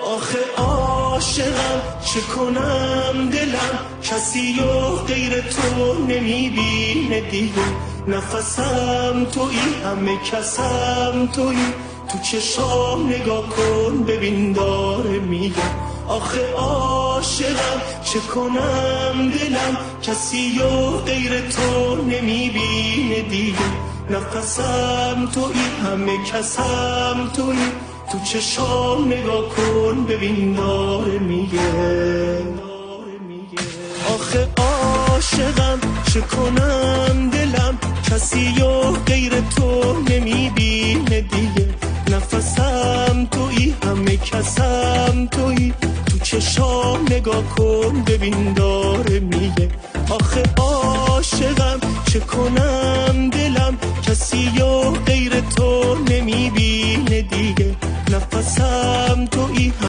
آخه عاشقم چه کنم دلم کسی و غیر تو نمیبینه دیگه، نفسم تویی همه کسم تویی، تو چشام نگاه کن ببین داره میگه. آخه عاشقم چه کنم دلم کسی و غیر تو نمیبینه دیگه، نفسم تویی همه کسم تویی، تو چشام نگاه کن ببین داره میگه. آخه عاشقم چه کنم دلم کسی و غیر تو نمیبینه دیگه، نفسم تویی همه کسم تویی، تو چشام نگاه کن ببین داره میگه. آخه عاشقم چه کنم دلم کسی و غیر تو نمیبینه دیگه، نفسم تویی